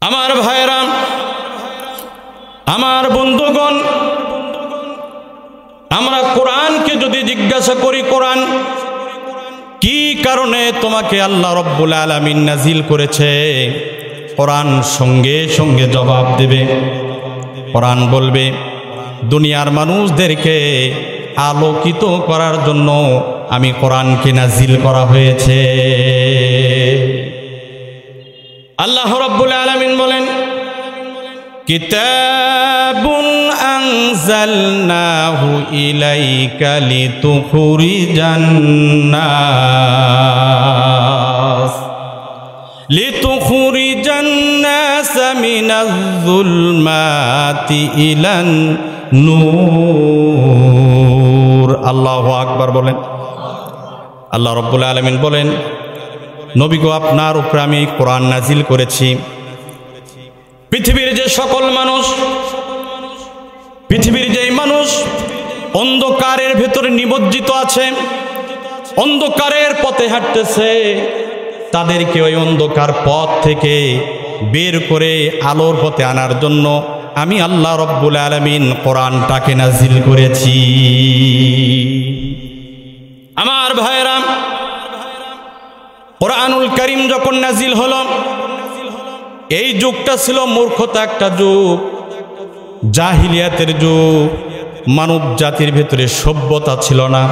আমার ভাইরা, আমার বন্ধুগণ, আমরা কোরআনকে যদি জিজ্ঞাসা করি, কোরআন কি কারণে তোমাকে আল্লাহ রব্বুল আলামিন নাজিল করেছে, কোরআন সঙ্গে সঙ্গে জবাব দেবে। কোরআন বলবে দুনিয়ার মানুষদেরকে আলোকিত করার জন্য আমি কোরআনকে নাজিল করা হয়েছে। আল্লাহ রাব্বুল আলামিন বলেন, কিতাবুন আনজালনাহু ইলাইকা লিতুখরিজান নাস মিনাজ যুলমাতি ইলান নূর। আল্লাহু আকবার বলেন। আল্লাহ রাব্বুল আলামিন বলেন, নবী গো, আপনার উপরে আমি কোরআন নাজিল করেছি। পৃথিবীর যে সকল মানুষ, পৃথিবীর যেই মানুষ অন্ধকারের ভেতরে নিমজ্জিত আছে, অন্ধকারের পথে হাঁটতেছে, তাদেরকে ওই অন্ধকার পথ থেকে বের করে আলোর পথে আনার জন্য আমি আল্লাহ রব্বুল আলামিন কোরআনটাকে নাজিল করেছি। আমার ভাইরা, কোরআনুল কারীম যখন নাজিল হলো, এই যুগটা ছিল মূর্খতা একটা যুগ, জাহিলিয়াতের যুগ। মানব জাতির ভেতরে সভ্যতা ছিল না,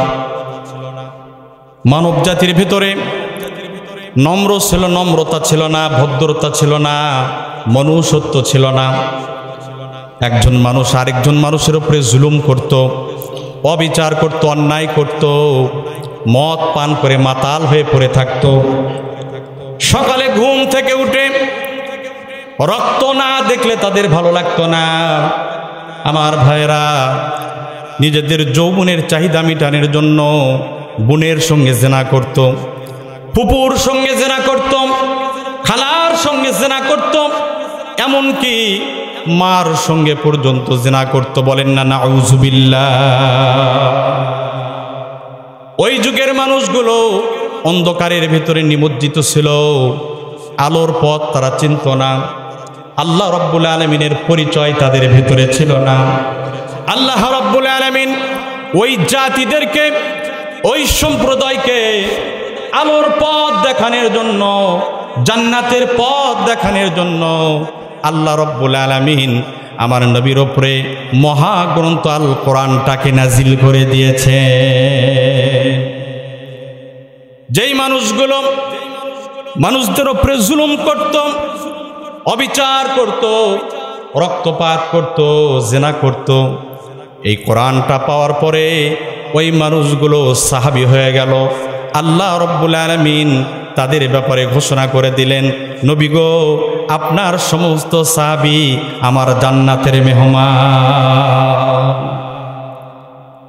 মানব জাতির ভেতরে নম্রতা ছিল না, ভদ্রতা ছিল না, মনুষ্যত্ব ছিল না। একজন মানুষ আরেকজন মানুষের উপরে জুলুম করত, অবিচার করত, অন্যায় করত, মদ পান করে মাতাল হয়ে পড়ে থাকত। সকালে ঘুম থেকে উঠে রক্ত না দেখলে তাদের ভালো লাগতো না। আমার ভাইরা, নিজেদের যৌবনের চাহিদা মিটানোর জন্য বোনের সঙ্গে জেনা করত, ফুপুর সঙ্গে জেনা করত, খালার সঙ্গে জেনা করত, এমনকি মার সঙ্গে পর্যন্ত জেনা করত। বলেন না নাউযুবিল্লাহ। ওই যুগের মানুষগুলো অন্ধকারের ভেতরে নিমজ্জিত ছিল, আলোর পথ তারা চিনত না, আল্লাহ রব্বুল আলামিনের পরিচয় তাদের ভেতরে ছিল না। আল্লাহ রব্বুল আলামিন ওই জাতিদেরকে, ওই সম্প্রদায়কে আলোর পথ দেখানোর জন্য, জান্নাতের পথ দেখানোর জন্য আল্লাহ রব্বুল আলামিন আমার নবীর উপরে মহাগ্রন্থ আল কোরআনটাকে নাজিল করে দিয়েছে। যেই মানুষগুলো মানুষদের উপরে জুলুম করত, অবিচার করত, রক্তপাত করত, জেনা করত, এই কোরআনটা পাওয়ার পরে ওই মানুষগুলো সাহাবী হয়ে গেল। আল্লাহ রব্বুল আলামিন তাদের ব্যাপারে ঘোষণা করে দিলেন, নবী গো, আপনার সমস্ত সাহাবী আমার জান্নাতের মেহমান।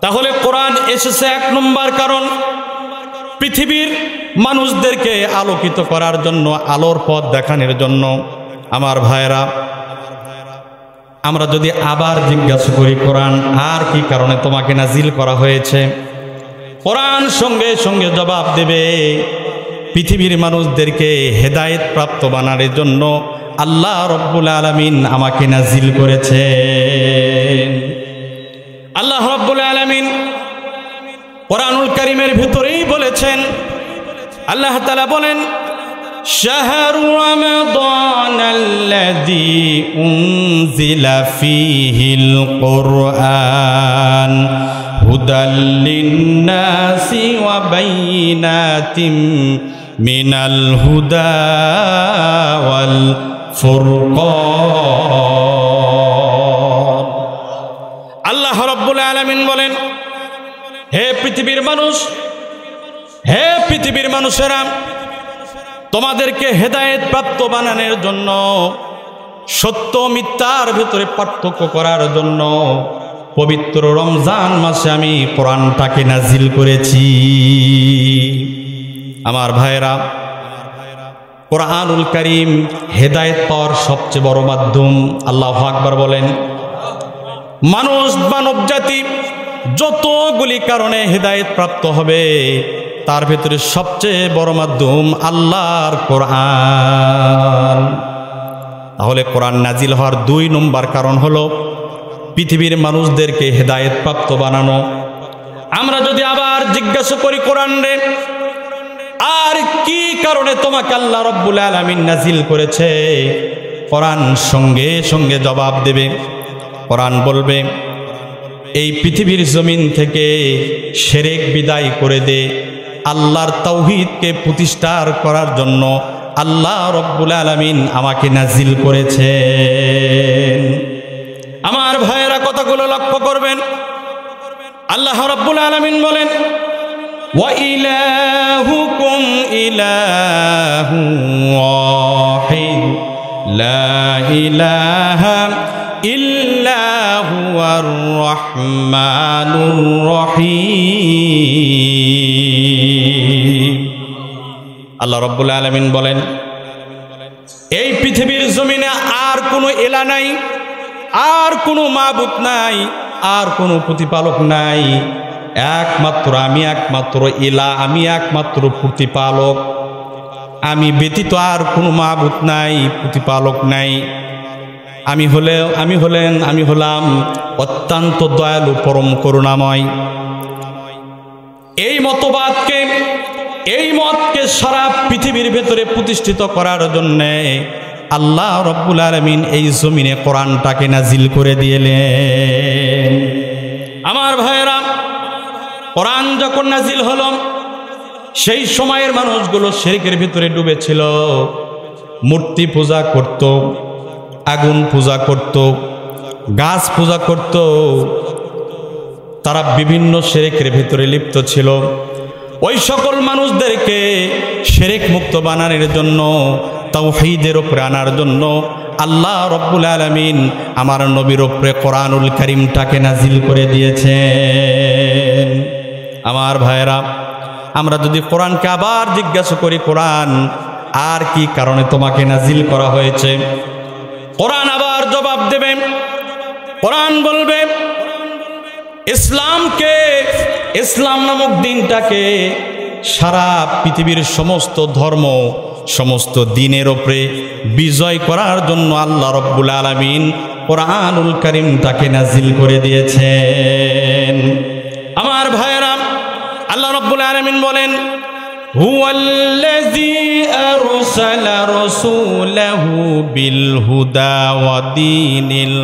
তাহলে কোরআন এসেছে এক নম্বর কারণ, পৃথিবীর মানুষদেরকে আলোকিত করার জন্য, আলোর পথ দেখানোর জন্য। আমার ভাইরা, আমরা যদি আবার জিজ্ঞাসা করি, কোরআন আর কি কারণে তোমাকে নাজিল করা হয়েছে, কোরআন সঙ্গে সঙ্গে জবাব দেবে পৃথিবীর মানুষদেরকে হেদায়েত প্রাপ্ত বানানোর জন্য আল্লাহ রব্বুল আলামিন আমাকে নাজিল করেছে। আল্লাহ রব্বুল আলামিন কোরআনুল কারীমের ভিতরেই বলেছেন, আল্লাহ তাআলা বলেন, শাহরু রমাদানাল্লাযী উনজিলা ফীহিল কুরআন হুদাল লিন্নাসি ওয়া বাইনাতিম মিনাল হুদা ওয়াল ফুরকান। আল্লাহ রাব্বুল আলামিন বলেন, হে পৃথিবীর মানুষ, হে পৃথিবীর মানুষেরা, তোমাদেরকে হেদায়েত প্রাপ্ত বানানোর জন্য, সত্য মিথ্যার ভিতরে পার্থক্য করার জন্য পবিত্র রমজান মাসে আমি কোরআনটাকে নাজিল করেছি। আমার ভাইরা, কোরআনুল কারীম হেদায়েত পাওয়ার সবচেয়ে বড় মাধ্যম। আল্লাহু আকবার বলেন। মানব জাতি যতগুলি কারণে হেদায়েত প্রাপ্ত হবে, তার ভিতরে সবচেয়ে বড় মাধ্যম আল্লাহর কোরআন। তাহলে কোরআন নাজিল হওয়ার 2 নম্বর কারণ হলো পৃথিবীর মানুষদেরকে হেদায়েত প্রাপ্ত বানানো। আমরা যদি আবার জিজ্ঞাসা করি কোরআন রে, আর কি কারণে তোমাকে আল্লাহ রাব্বুল আলামিন নাজিল করেছে, কোরআন সঙ্গে সঙ্গে জবাব দেবে। কোরআন বলবে, এই পৃথিবীর জমিন থেকে শিরক বিদায় করে দে, আল্লাহর তাওহীদকে প্রতিষ্ঠা করার জন্য আল্লাহ রাব্বুল আলামিন আমাকে নাজিল করেছেন। আমার ভাইয়েরা কথাগুলো লক্ষ্য করবেন। আল্লাহ রাব্বুল আলামিন বলেন, ওয়া ইলাহুকুম ইলাহু ওয়াহিদ লা ইলাহা ইল্লা হুয়ার রহমানুর রহিম। আল্লাহ রাব্বুল আলামিন বলেন, এই পৃথিবীর জমিনে আর কোনো ইলাহ নাই, আর কোনো মাবুদ নাই, আর কোনো প্রতিপালক নাই, একমাত্র আমি একমাত্র ইলাহ, আমি একমাত্র প্রতিপালক। আমি ব্যতীত আর কোনো মাবুদ নাই, প্রতিপালক নাই। আমি হলাম অত্যন্ত দয়ালু, পরম করুণাময়। এই মতকে সারা পৃথিবীর ভেতরে প্রতিষ্ঠিত করার জন্য আল্লাহ রাব্বুল আলামিন এই জমিনে কোরআনটাকে নাজিল করে দিলেন। আমার ভাইয়েরা, কোরআন যখন নাজিল হলো, সেই সময়ের মানুষগুলো শিরকের ভিতরে ডুবেছিল। মূর্তি পূজা করত, আগুন পূজা করত, গাছ পূজা করত, তারা বিভিন্ন শিরকের ভিতরে লিপ্ত ছিল। ওই সকল মানুষদেরকে শিরক মুক্ত বানানোর জন্য, তাওহীদের উপরে আনার জন্য আল্লাহ রাব্বুল আলামিন আমার নবীর উপরে কোরআনুল কারীমটাকে নাজিল করে দিয়েছেন। আমার ভাইরা, আমরা যদি কোরআনকে আবার জিজ্ঞাসা করি, কোরআন আর কি কারণে তোমাকে নাজিল করা হয়েছে, কোরআন আবার জবাব দেবে। কোরআন বলবে, ইসলাম নামক দিনটাকে সারা পৃথিবীর সমস্ত ধর্ম, সমস্ত দিনের উপরে বিজয় করার জন্য আল্লাহ রাব্বুল আলামিন কোরআনুল কারীমটাকে নাজিল করে দিয়েছেন। আমার ভাইয়েরা, আল্লাহ রাব্বুল আলামিন বলেন, হুয়াল্লাযী আরসালা রাসূলাহু বিল হুদা ওয়া দীনিল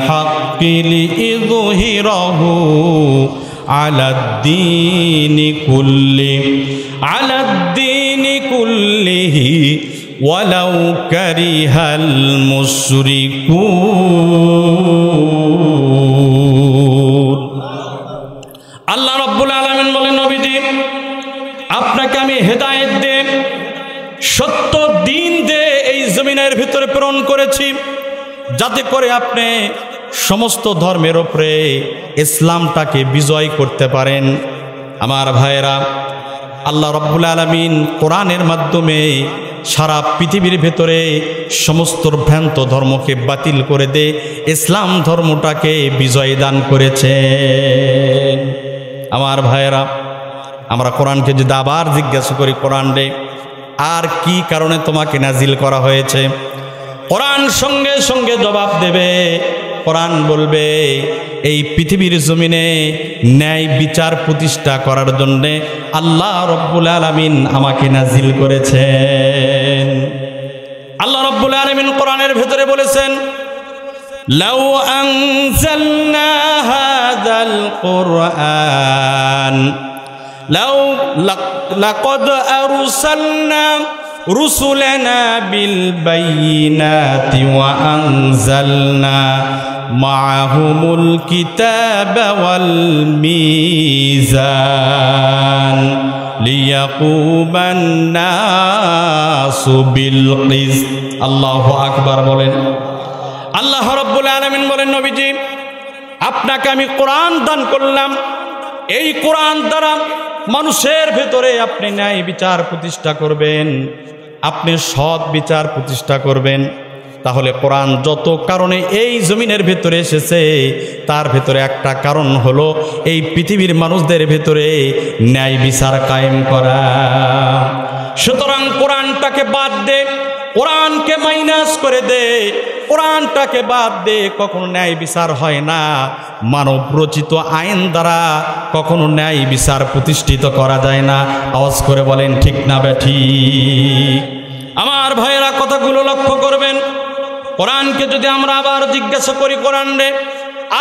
হাক্কি লিইযহিরাহু আলাদ-দীনি কুল্লিহি ওয়ালাউ কারিহাল মুশরিকুন। আল্লাহ রাব্বুল আলামিন বলেন, নবীজি, আপনাকে আমি হেদায়েত দেব, সত্য দিন দে এই জমিনের ভিতরে প্রেরণ করেছি, যাতে করে আপনি সমস্ত ধর্মের উপরে ইসলামটাকে বিজয় করতে পারেন। আমার ভাইয়েরা, আল্লাহ রাব্বুল আলামিন কোরআনের মাধ্যমে সারা পৃথিবীর ভেতরে সমস্ত ভ্রান্ত ধর্মকে বাতিল করে দে ইসলাম ধর্মটাকে বিজয় দান করেছেন। আমার ভাইয়েরা, আমরা কোরআনকে যদি আবার জিজ্ঞাসা করি, কোরআন রে, আর কি কারণে তোমাকে নাজিল করা হয়েছে, কোরআন সঙ্গে সঙ্গে জবাব দেবে। কোরআন বলবে, এই পৃথিবীর জমিনে ন্যায় বিচার প্রতিষ্ঠা করার জন্য আল্লাহ রাব্বুল আলামিন আমাকে নাজিল করেছেন। আল্লাহ রাব্বুল আলামিন কোরআনের ভেতরে বলেছেন, লাউ আনজালনা হাযাল কুরআন লাকাদ আরসালনা রুসুলানা বিল বাইয়িনাতি ওয়া আনজালনা মাআহুমুল কিতাবা ওয়াল মিজান লিয়াকুমান নাসু বিল কিসত। আল্লাহু আকবার বলেন। আল্লাহ রাব্বুল আলামিন বলেন, নবীজি, আপনাকে আমি কোরআন দান করলাম, এই কোরআন দ্বারা মানুষের ভেতরে আপনি ন্যায় বিচার প্রতিষ্ঠা করবেন, আপনি সৎ বিচার প্রতিষ্ঠা করবেন। তাহলে কোরআন যত কারণে এই জমিনের ভেতরে এসেছে, তার ভেতরে একটা কারণ হলো এই পৃথিবীর মানুষদের ভেতরে ন্যায় বিচার কায়েম করা। সুতরাং কোরআনটাকে বাদ দে কোরআনকে মাইনাস করে দে, কোরআনটাকে বাদ দে, কখনো ন্যায় বিচার হয় না। মানব রচিত আইন দ্বারা কখনো ন্যায় বিচার প্রতিষ্ঠিত করা যায় না। আওয়াজ করে বলেন ঠিক না বেঠিক? আমার ভাইয়েরা কথাগুলো লক্ষ্য করবেন। কোরআনকে যদি আমরা আবার জিজ্ঞাসা করি, কোরআন রে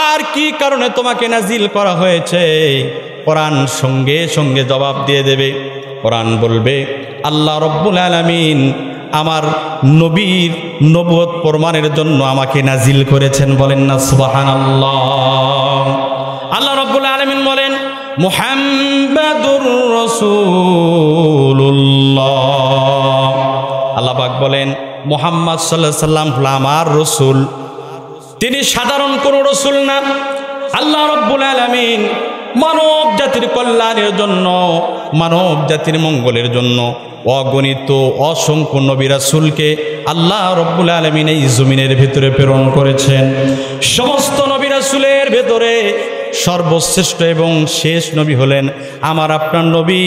আর কি কারণে তোমাকে নাজিল করা হয়েছে, কোরআন সঙ্গে সঙ্গে জবাব দিয়ে দেবে। কোরআন বলবে আল্লাহ রব্বুল আলামিন আমার নবীর নবুয়ত প্রমাণের জন্য আমাকে নাজিল করেছেন। বলেন না সুবহানাল্লাহ। আল্লাহ রব্বুল আলামিন বলেন মুহাম্মাদুর রাসূলুল্লাহ। আল্লাহ পাক বলেন মুহাম্মদ সাল্লাল্লাহু আলাইহি সাল্লাম হলো আমার রসুল, তিনি সাধারণ কোনো রসুল না। আল্লাহ রব্বুল আলামিন মানব জাতির কল্যাণের জন্য, মানব জাতির মঙ্গলের জন্য অগণিত অসংখ্য নবী রাসূলকে আল্লাহ রব্বুল আলামিন এই জমিনের ভিতরে প্রেরণ করেছেন। সমস্ত নবী রাসূলের ভেতরে সর্বশ্রেষ্ঠ এবং শেষ নবী হলেন আমার আপনার নবী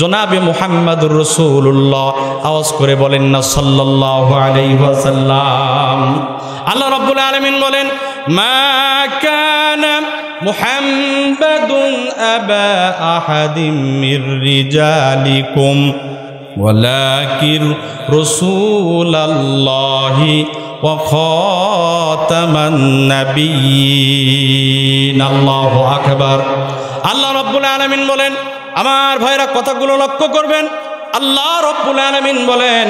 জনাবে মুহাম্মাদুর রাসূলুল্লাহ। আওয়াজ করে বলেন না সাল্লাল্লাহু আলাইহি ওয়াসাল্লাম। আল্লাহ রাব্বুল আলামিন বলেন মা কানা মুহাম্মাদুন আবা আহাদিম মির রিজালিকুম ওয়ালাকিন রাসূলুল্লাহি ওয়া খাতামান নাবিয়্যিন। আল্লাহু আকবার। আল্লাহ রাব্বুল আলামিন বলেন, আমার ভাইরা কথাগুলো লক্ষ্য করবেন। আল্লাহ রাব্বুল আলামিন বলেন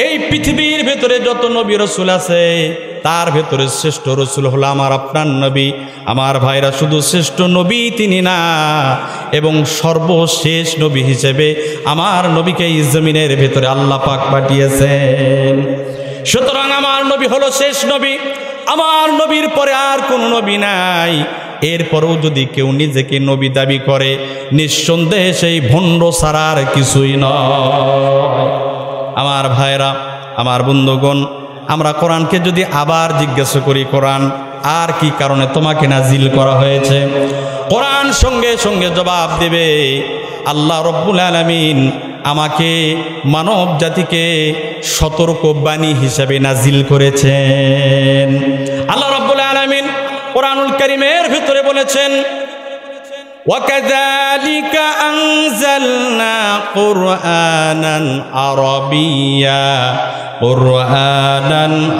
এই পৃথিবীর ভেতরে যত নবী রাসূল আছে তার ভেতরে শ্রেষ্ঠ রাসূল হলো আমার আপনার নবী। আমার ভাইরা শুধু শ্রেষ্ঠ নবী তিনি না, এবং সর্বশেষ নবী হিসেবে আমার নবীকে এই জমিনের ভেতরে আল্লাহ পাক পাঠিয়েছেন। সুতরাং আমার নবী হলো শেষ নবী। আমার নবীর পরে আর কোনো নবী নাই। এরপরেও যদি কেউ নিজেকে নবী দাবি করে, নিঃসন্দেহে সেই ভণ্ড ছাড়া আর কিছুই নয়। আমার ভাইরা, আমার বন্ধুগণ, আমরা কোরআনকে যদি আবার জিজ্ঞাসা করি, কোরআন আর কি কারণে তোমাকে নাজিল করা হয়েছে, কোরআন সঙ্গে সঙ্গে জবাব দেবে আল্লাহ রব্বুল আলামিন আমাকে মানব জাতিকে সতর্ক বাণী হিসাবে নাজিল করেছেন। আল্লাহ রব্বুল আলামিন কোরআনুল কারীমের ভিতরে বলেছেন وَكَذَلِكَ أَنزَلْنَا قُرْآنًا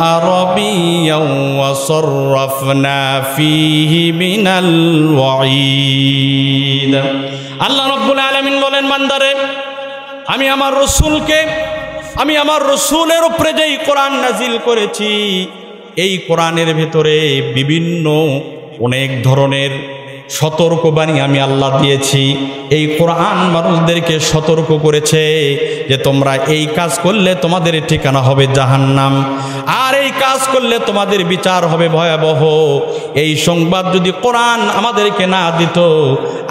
عَرَبِيًّا وَصَرَّفْنَا فِيهِ مِنَ الْوَعِيدِ। আল্লাহ রাব্বুল আলামিন বলেন বান্দারে, আমি আমার রসুলের উপরে যেই কোরআন নাজিল করেছি, এই কোরআনের ভেতরে বিভিন্ন অনেক ধরনের সতর্কবাণী আমি আল্লাহ দিয়েছি। এই কোরআন মানুষদেরকে সতর্ক করেছে যে তোমরা এই কাজ করলে তোমাদের ঠিকানা হবে জাহান্নাম, আর এই কাজ করলে তোমাদের বিচার হবে ভয়াবহ। এই সংবাদ যদি কোরআন আমাদেরকে না দিত,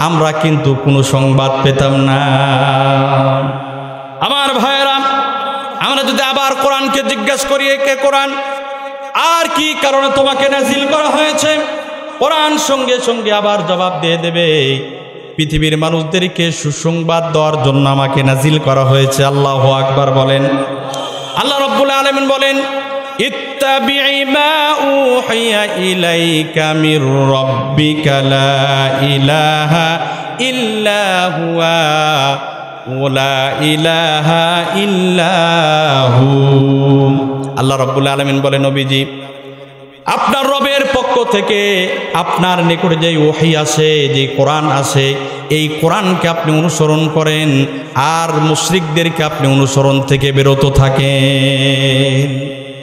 আমরা কিন্তু কোনো সংবাদ পেতাম না। আমার ভাইয়েরা, আমরা যদি আবার কোরআনকে জিজ্ঞাসা করি, কে কোরআন আর কি কারণে তোমাকে নাজিল করা হয়েছে, কোরআন সঙ্গে সঙ্গে আবার জবাব দিয়ে দেবে পৃথিবীর মানুষদেরকে সুসংবাদ দেওয়ার জন্য আমাকে নাজিল করা হয়েছে। আল্লাহু আকবার বলেন। আল্লাহ রাব্বুল আলামিন বলেন ইত্তাবি'i মা উহিয়া ইলাইকা মির রাব্বিকা লা ইলাহা ইল্লা হুয়া ওয়া ইলাহা ইল্লাহু। আল্লাহ রাব্বুল আলামিন বলেন নবীজি, আপনার রবের পক্ষ থেকে আপনার নিকটে যে ওহী আছে, যে কোরআন আছে, এই কোরআনকে আপনি অনুসরণ করেন আর মুশরিকদেরকে আপনি অনুসরণ থেকে বিরত থাকেন।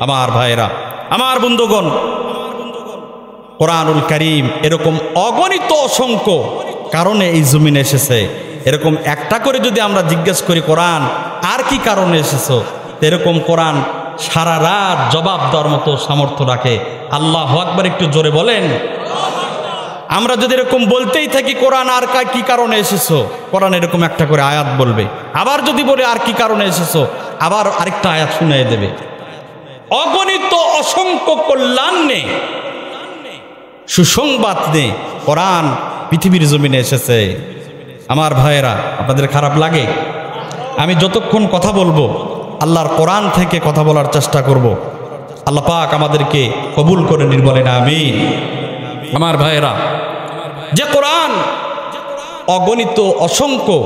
আমার ভাইরা, আমার বন্ধুগণ, কোরআনুল কারীম এরকম অগণিত অসংখ্য কারণে এই জমিনে এসেছে। এরকম একটা করে যদি আমরা জিজ্ঞেস করি কোরআন আর কি কারণে এসেছো, এরকম কোরআন সারা রাত জবাব দেওয়ার মতো সামর্থ্য রাখে। আল্লাহু আকবার একটু জোরে বলেন। আমরা যদি এরকম বলতেই থাকি কোরআন আর কি কারণে এসেছো, কোরআন এরকম একটা করে আয়াত বলবে। আবার যদি বলে আর কি কারণে এসেছো, আবার আরেকটা আয়াত শুনিয়ে দেবে। অগণিত অসংখ্য কল্যাণ নেই, সুসংবাদ নেই, কোরআন পৃথিবীর জমিনে এসেছে। আমার ভাইয়েরা, আপনাদের খারাপ লাগে? আমি যতক্ষণ কথা বলবো আল্লাহর কোরআন থেকে কথা বলার চেষ্টা করব। আল্লাহ পাক আমাদেরকে কবুল করে নিন, বলেন আমিন। আমার ভাইয়েরা, যে কোরআন অগণিত অসংখ্য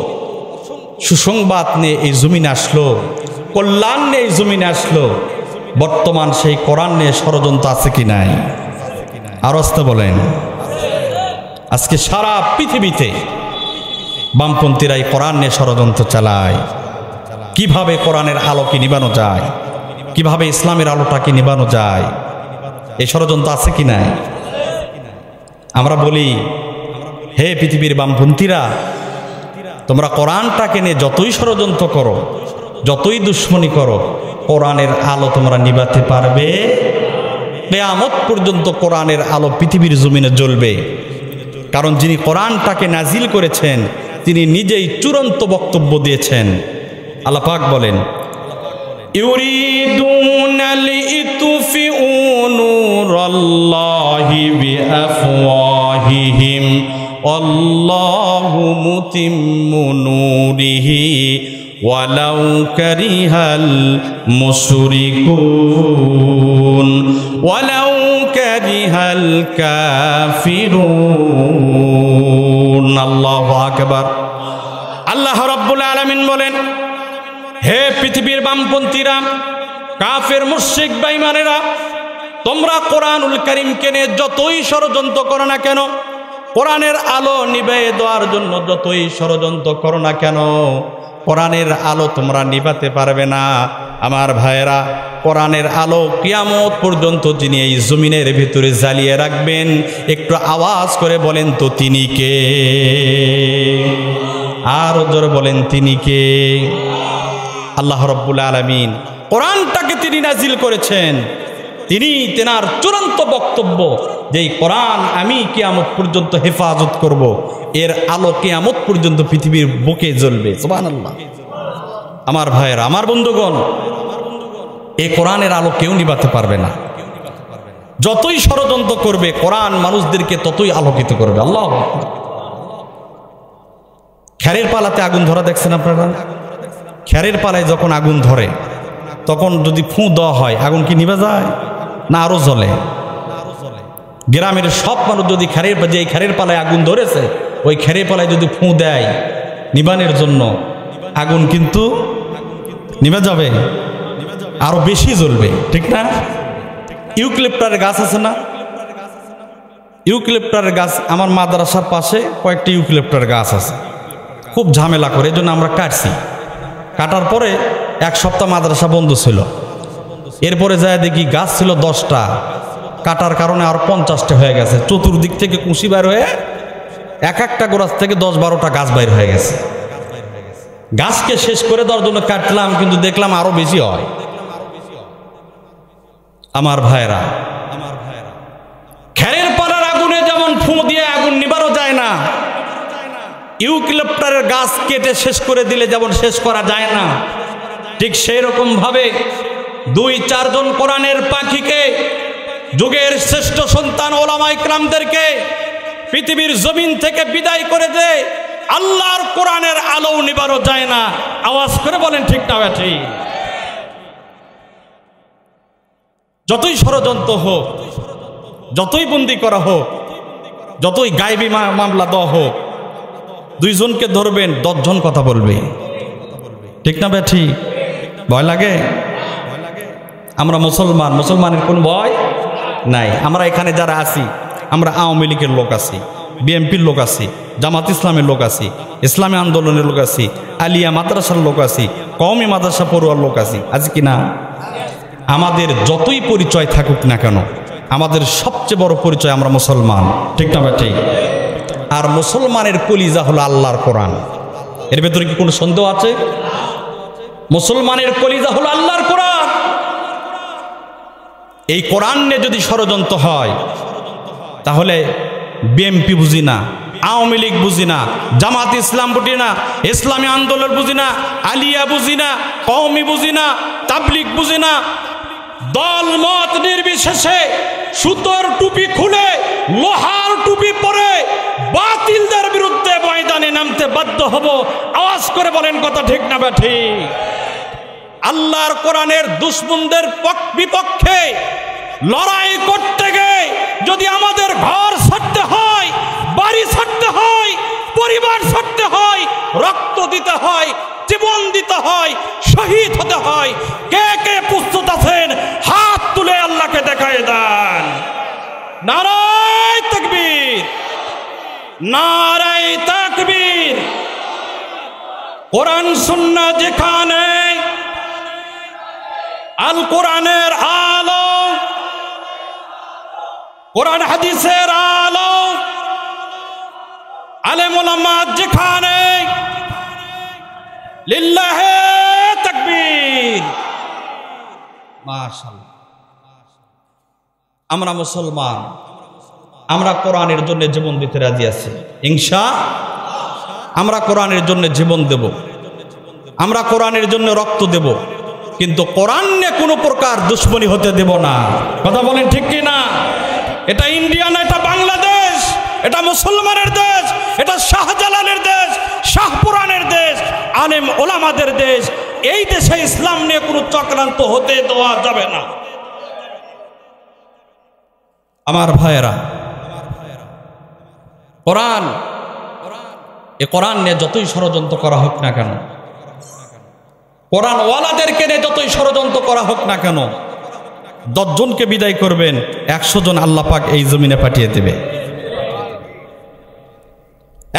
সুসংবাদ নিয়ে এই জমিনে আসলো, কল্যাণ নিয়ে এই জমিনে আসলো, বর্তমান সেই কোরআন নিয়ে ষড়যন্ত্র আছে কি নাই? আর আসতে বলেন। আজকে সারা পৃথিবীতে বামপন্থীরাই কোরআন নিয়ে ষড়যন্ত্র চালায়। কিভাবে কোরআনের আলোকে নিবানো যায়, কিভাবে ইসলামের আলোটাকে নিবানো যায়, এই ষড়যন্ত্র আছে কি নাই? আমরা বলি, হে পৃথিবীর বামপন্থীরা, তোমরা কোরআনটাকে নিয়ে যতই ষড়যন্ত্র করো, যতই দুশ্মনী করো, কোরআনের আলো তোমরা নিভাতে পারবে? কিয়ামত পর্যন্ত কোরআনের আলো পৃথিবীর জমিনে জ্বলবে। কারণ যিনি কোরআনটাকে নাজিল করেছেন তিনি নিজেই চূড়ান্ত বক্তব্য দিয়েছেন। আল্লাহ পাক বলেন, ইউরিদুনা লিতুফিউ নূরাল্লাহি বিআফওয়াহিহিম আল্লাহু মুতিম্মু নূরিহি ওয়ালাউ কারিহাল মুশরিকুন ওয়ালাউ কারিহাল কাফিরুন। আল্লাহু আকবার। আল্লাহ রাব্বুল আলামিন বলেন, হে পৃথিবীর বামপন্থীরা, কাফের মুশরিক বেঈমানেরা, তোমরা কোরআনুল কারীমকে নিয়ে যতই ষড়যন্ত্র করো না কেন, কোরআনের আলো নিভিয়ে দেওয়ার জন্য যতই ষড়যন্ত্র করো না কেন, কোরআনের আলো তোমরা নিভাতে পারবে না। আমার ভাইয়েরা, কোরআনের আলো কিয়ামত পর্যন্ত যিনি এই জমিনের ভিতরে জ্বালিয়ে রাখবেন, একটু আওয়াজ করে বলেন তো তিনি কে? আর জোরে বলেন তিনি কে? আল্লাহ রাব্বুল আলামিন কোরআনটাকে তিনি নাজিল করেছেন। তিনি তেনার চূড়ান্ত বক্তব্য যে এই কোরআন আমি কিয়ামত পর্যন্ত হেফাজত করব, এর আলো কিয়ামত পর্যন্ত পৃথিবীর বুকে জ্বলবে। সুবহানাল্লাহ। আমার ভাইয়েরা, আমার বন্ধুগণ, এই কোরআনের আলো কেউ নিভাতে পারবে না। যতই ষড়যন্ত্র করবে, কোরআন মানুষদেরকে ততই আলোকিত করবে। আল্লাহ। খেরের পালাতে আগুন ধরা দেখছেন আপনারা? খেরের পালায় যখন আগুন ধরে, তখন যদি ফুঁ দেওয়া হয়, আগুন কি নিভে যায় না আরো জ্বলে? গ্রামের সব মানুষ যদি খেরের পালায় আগুন ধরেছে, ওই খেরের পালায় যদি ফুঁ দেয় নিবানের জন্য, আগুন কিন্তু নিভে যাবে, আরো বেশি জ্বলবে, ঠিক না? ইউক্যালিপটাস গাছ আছে না? ইউক্যালিপটাস গাছ, আমার মাদ্রাসার পাশে কয়েকটি ইউক্যালিপটাস গাছ আছে, খুব ঝামেলা করে, এই জন্য আমরা কাটছি। কাটার পরে এক সপ্তাহ মাদ্রাসা বন্ধ ছিল। এরপরে যায় দেখি গাছ ছিল 10টা, কাটার কারণে আর 50টা হয়ে গেছে। চতুর্দিক থেকে কুশি বাইর হয়ে এক একটা গোড়াছ থেকে 10-12টা গাছ বাইর হয়ে গেছে। গাছকে শেষ করে দেওয়ার জন্য কাটলাম, কিন্তু দেখলাম আরো বেশি হয়। আমার ভাইরা, খেরের পালার আগুনে যেমন ফুঁ দিয়ে আগুন নিবারও যায় না, ইউক্যালিপটাসের গাছ কেটে শেষ করে দিলে যেমন শেষ করা যায় না, ঠিক সেই রকম ভাবে 2-4 জন কোরআনের পাখিকে, যুগের শ্রেষ্ঠ সন্তান ওলামা ইকরামদেরকে পৃথিবীর জমিন থেকে বিদায় করে দে, আল্লাহর কোরআনের আলো নিবারও যায় না। আওয়াজ করে বলেন ঠিক না ঠিক? যতই ষড়যন্ত্র হোক, যতই বন্দী করা হোক, যতই গায়েবী মামলা দেওয়া হোক, 2 জনকে ধরবেন, 10 জন কথা বলবে, ঠিক না ব্যাঠি? ভয় লাগে? আমরা মুসলমান, মুসলমানের কোন ভয় নাই। আমরা এখানে যারা আছি, আমরা আওয়ামী লীগের লোক আছি, বিএনপির লোক আছি, জামাত ইসলামের লোক আছি, ইসলামী আন্দোলনের লোক আছি, আলিয়া মাদ্রাসার লোক আছি, কওমি মাদ্রাসা পড়ুয়ার লোক আছি, আজ কি না? আমাদের যতই পরিচয় থাকুক না কেন, আমাদের সবচেয়ে বড় পরিচয় আমরা মুসলমান, ঠিক না ব্যাঠি? আর মুসলমানের কলিজা হলো আল্লাহর কোরআন। এর ভেতরে কি কোনো সন্দেহ আছে? মুসলমানের কলিজা হলো আল্লাহর কোরআন। এই কোরআন নিয়ে যদি ষড়যন্ত্র হয়, তাহলে বিএনপি বুঝি না, আওয়ামী লীগ বুঝি না, জামাত ইসলাম বুঝি না, ইসলামী আন্দোলন বুঝি না, আলিয়া বুঝি না, কওমি বুঝি না, তাবলিগ বুঝি না, দল মত নির্বিশেষে সুতোর টুপি খুলে লোহার টুপি পরে বাতিলদের বিরুদ্ধে ময়দানে নামতে বাধ্য হব। আওয়াজ করে বলেন কথা ঠিক না ব্যাঠি? আল্লাহর কোরআনের দুশমনদের বিপক্ষে লড়াই করতে গিয়ে যদি আমাদের ঘর ছাড়তে হয়, বাড়ি ছাড়তে হয়, পরিবার ছাড়তে হয়, রক্ত দিতে হয়, জীবন দিতে হয়, শহীদ হতে হয়, কে কে প্রস্তুত আছেন হাত তুলে আল্লাহকে দেখায় দেন। নারায়ে তাকবীর, নারায়ে তাকবীর। কোরআন সুন্নাহ যেখানে, আল কোরআনের আলো, কোরআন হাদিসের আলো, আলেম ওলামা যেখানে, লিল্লাহে তাকবীর। মাশাআল্লাহ। আমরা মুসলমান, আমরা কোরআনের জন্য জীবন দিতে রাজি আছি ইনশাআল্লাহ। আমরা কোরআনের জন্য জীবন দেব, আমরা কোরআনের জন্য রক্ত দেব, কিন্তু কোরআন নিয়ে কোনো প্রকার দুশ্মনী হতে দেব না। কথা বলেন ঠিক কি না? এটা ইন্ডিয়া না, এটা বাংলাদেশ, এটা মুসলমানের দেশ, এটা শাহজালালের দেশ, শাহপুরানের দেশ, আলেম ওলামাদের দেশ। এই দেশে ইসলাম নিয়ে কোনো চক্রান্ত হতে দেওয়া যাবে না। আমার ভাইয়েরা, কোরআন, এ কোরআন নিয়ে যতই ষড়যন্ত্র করা হোক না কেন, কোরআন ওয়ালাদেরকে নিয়ে যতই ষড়যন্ত্র করা হোক না কেন, 10 জনকে বিদায় করবেন, 100 জন আল্লাহ পাক এই জমিনে পাঠিয়ে দেবে।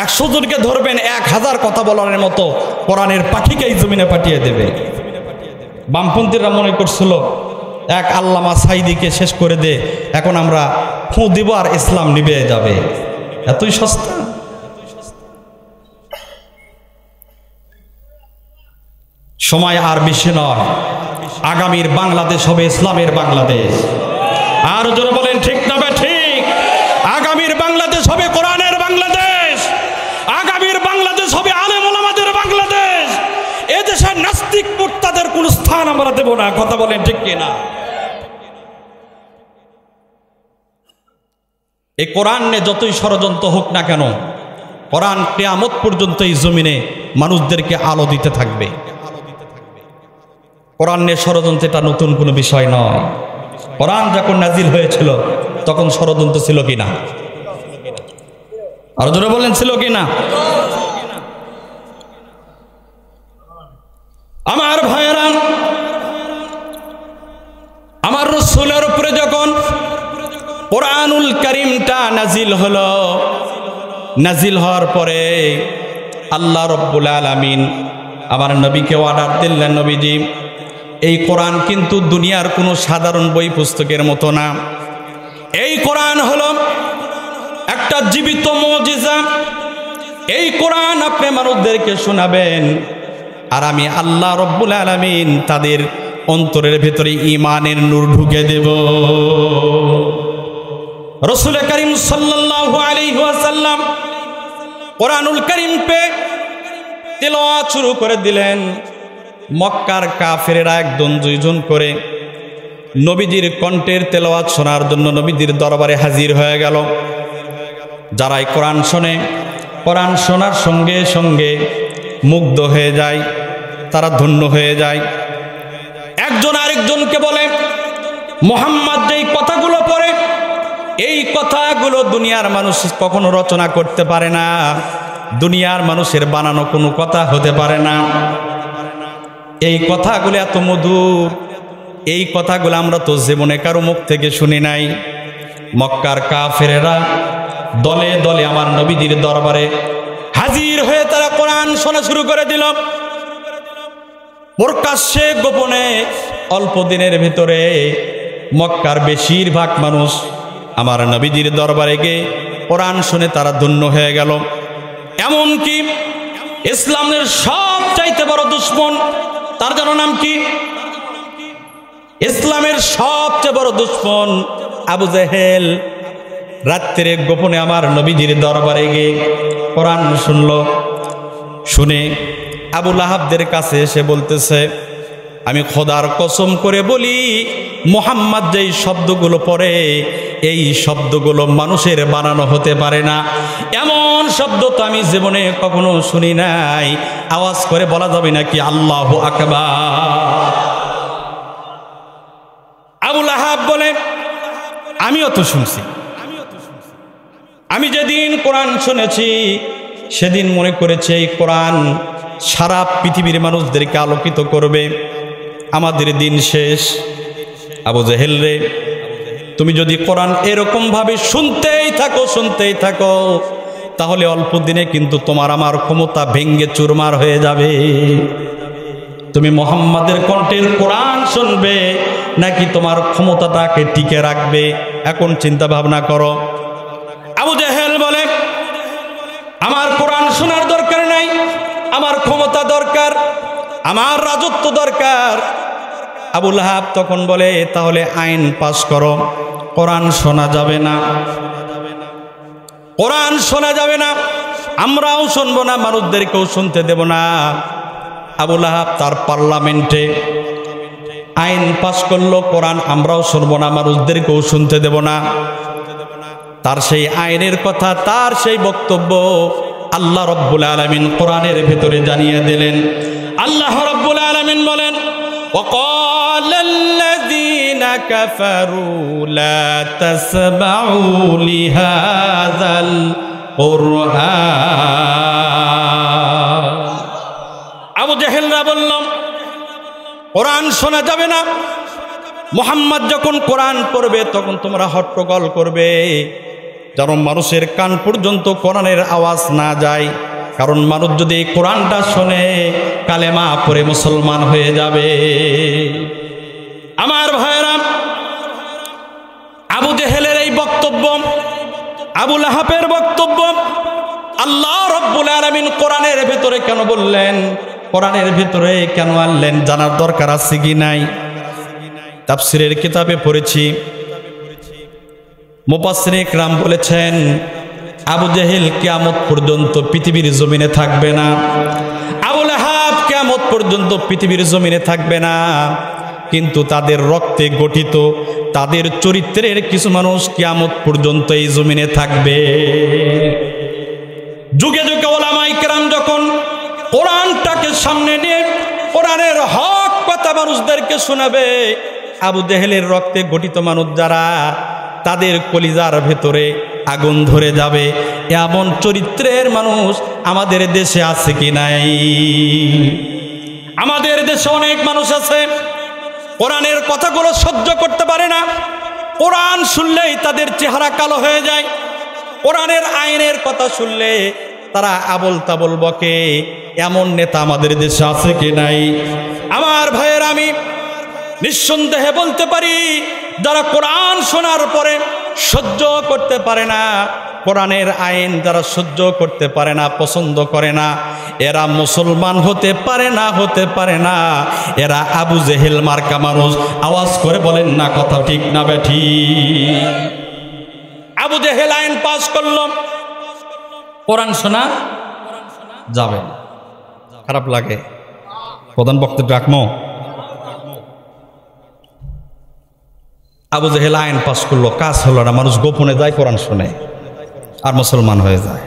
100 জনকে ধরবেন, 1000 কথা বলার মতো কোরআনের পাখিকে এই জমিনে পাঠিয়ে দেবে। বামপন্থীরা মনে করছিল এক আল্লামা সাইদিকে শেষ করে দে, এখন আমরা ফুঁ দিব আর ইসলাম নিভে যাবে। এতই সস্তা। সময় আর বেশি নয়, আগামীর বাংলাদেশ হবে ইসলামের বাংলাদেশ। আর জোরে বলেন ঠিক না ঠিক? আগামীর বাংলাদেশ হবে কোরআনের বাংলাদেশ, আগামীর বাংলাদেশ হবে আলেম ওলামাদের বাংলাদেশ। এদেশে নাস্তিক মুরতাদের কোন স্থান আমরা দেব না। কথা বলেন ঠিক কিনা? এই কোরআন নিয়ে যতই ষড়যন্ত্র হোক না কেন, কোরআন কিয়ামত পর্যন্ত এই জমিনে মানুষদেরকে আলো দিতে থাকবে। কোরআন নিয়ে ষড়যন্ত্র এটা নতুন কোনো বিষয় নয়। কোরআন যখন নাজিল হয়েছিল তখন ষড়যন্ত্র ছিল কিনা? আরো জোরে বলেন ছিল কিনা? আমার ভাইয়েরা, আমার রাসূলের উপরে যখন কোরআনুল কারীমটা নাজিল হলো, নাজিল হওয়ার পরে আল্লাহ রাব্বুল আলামিন আমার নবীকে অর্ডার দিলেন, নবীজি এই কোরআন কিন্তু দুনিয়ার কোনো সাধারণ বই পুস্তকের মতো না। এই কোরআন হলো একটা জীবিত মুজিজা। এই কোরআন আপনি মানুষদেরকে শোনাবেন, আর আমি আল্লাহ রাব্বুল আলামিন তাদের অন্তরের ভেতরে ঈমানের নূর ঢুকে দেব। রাসূল করিম সাল্লাল্লাহু আলাইহি ওয়াসাল্লাম কোরআনুল কারীম পে তেলাওয়াত শুরু করে দিলেন। মক্কার কাফেরেরা 1-2 জন করে নবীজির কণ্ঠের তেলাওয়াত শোনার জন্য নবীজির দরবারে হাজির হয়ে গেল। যারাই কোরআন শোনে, কোরআন শোনার সঙ্গে সঙ্গে মুগ্ধ হয়ে যায়, তারা ধন্য হয়ে যায়। একজন আরেকজনকে বলে, মুহাম্মদ যেই কথাগুলো পড়ে, এই কথাগুলো দুনিয়ার মানুষ কখনো রচনা করতে পারে না, দুনিয়ার মানুষের বানানো কোনো কথা হতে পারে না। এই কথাগুলো এত মধুর, এই কথাগুলো আমরা তো জীবনে কারো মুখ থেকে শুনি নাই। মক্কার কাফেরেরা দলে দলে আমার নবীজির দরবারে হাজির হয়ে তারা কোরআন শোনা শুরু করে দিল। প্রকাশ্যে গোপনে অল্প দিনের ভিতরে মক্কার বেশিরভাগ মানুষ আমার নবীজির দরবারে গিয়ে কোরআন শুনে তারা ধন্য হয়ে গেল। এমনকি ইসলামের সবচাইতে বড় দুশমন, তার যেন নাম কি? ইসলামের সবচেয়ে বড় দুশমন আবু জেহেল রাত্রে গোপনে আমার নবীজির দরবারে গিয়ে কোরআন শুনল। শুনে আবু লাহাবদের কাছে এসে বলতেছে, আমি খোদার কসম করে বলি, মুহাম্মদ যেই শব্দগুলো পড়ে, এই শব্দগুলো মানুষের বানানো হতে পারে না। এমন শব্দ তো আমি জীবনে কখনো শুনি নাই। আওয়াজ করে বলা যাবে নাকি আল্লাহু আকবার? আবুল আহাব বলে, আমিও তো শুনছি, আমি যেদিন কোরআন শুনেছি সেদিন মনে করেছি এই কোরআন সারা পৃথিবীর মানুষদেরকে আলোকিত করবে, আমাদের দিন শেষ। আবু জেহেল রে, তুমি যদি কোরআন এরকম ভাবে শুনতেই থাকো তাহলে অল্প দিনে কিন্তু তোমার আমার ক্ষমতা ভেঙ্গে চুরমার হয়ে যাবে। তুমি মুহাম্মাদের কণ্ঠের কোরআন শুনবে নাকি তোমার ক্ষমতাটাকে টিকে রাখবে? এখন চিন্তা ভাবনা করো। আবু জেহেল বলে, আমার কোরআন শোনার দরকার নাই, আমার ক্ষমতা দরকার, আমার রাজত্ব দরকার। আবুল আহাব তখন বলে, তাহলে আইন পাস করো, কোরআন শোনা যাবে না, কোরআন শোনা যাবে না, আমরাও শুনবো না, মানুষদেরকেও শুনতে দেব না। আবুল আহাব তার পার্লামেন্টে আইন পাস করলো, কোরআন আমরাও শুনবো না, মানুষদেরকেও শুনতে দেব না। তার সেই আইনের কথা, তার সেই বক্তব্য আল্লাহ রাব্বুল আলামিন কোরআনের ভেতরে জানিয়ে দিলেন। আল্লাহ রাব্বুল আলামিন বলেন, وقال الذين كفروا لا تسمعوا لهذا القرآن। আবু জেহেলরা বলল, কোরআন শোনা যাবে না, মুহাম্মদ যখন কোরআন পড়বে তখন তোমরা হট্টগোল করবে, যেন মানুষের কান পর্যন্ত কোরআনের আওয়াজ না যায়, কারণ মানুষ যদি এই কোরআনটা শোনে কালেমা পড়ে মুসলমান হয়ে যাবে। আমার ভাইরা, আবু জেহেলের এই বক্তব্য, আবুল আহাবের বক্তব্য আল্লাহ রাব্বুল আলামিন কোরআনের ভেতরে কেন বললেন, কোরআনের ভেতরে কেন আনলেন, জানার দরকার আছে কি নাই? তাফসীরের কিতাবে পড়েছি, মুফাসসিরে ইকরাম বলেছেন, আবু জেহেল কিয়ামত পর্যন্ত পৃথিবীর জমিনে থাকবে না, আবুল আহাব কিয়ামত পর্যন্ত পৃথিবীর জমিনে থাকবে না, কিন্তু তাদের রক্তে গঠিত, তাদের চরিত্রের কিছু মানুষ কিয়ামত পর্যন্ত এই জমিনে থাকবে। যুগে যুগে উলামায়ে কেরাম যখন কোরআনটাকে সামনে নিয়ে কোরআনের হক কথা মানুষদেরকে শোনাবে, আবু জেহেলের রক্তে গঠিত মানুষ যারা, তাদের কলিজার ভেতরে আগুন ধরে যাবে। এমন চরিত্রের মানুষ আমাদের দেশে আছে কি নাই? আমাদের দেশে অনেক মানুষ আছে কোরআনের কথাগুলো সহ্য করতে পারে না, কোরআন শুনলেই তাদের চেহারা কালো হয়ে যায়, কোরআনের আইনের কথা শুনলে তারা আবল তাবল বকে। এমন নেতা আমাদের দেশে আছে কি নাই? আমার ভাইয়ের, আমি নিঃসন্দেহে বলতে পারি, যারা কোরআন শোনার পরে সহ্য করতে পারে না, কোরআনের আইন যারা সহ্য করতে পারে না, পছন্দ করে না, এরা মুসলমান হতে পারে না, এরা আবু জেহেল মার্কা মানুষ। আওয়াজ করে বলেন না কথা ঠিক না বেঠিক? আবু জেহেল আইন পাস করল, কোরআন শোনা যাবে না। খারাপ লাগে? প্রধান বক্তব্য রাখবো। আবু জেহেল আইন পাস করলো, কাজ হলো না, মানুষ গোপনে যায় কোরআন শুনে আর মুসলমান হয়ে যায়।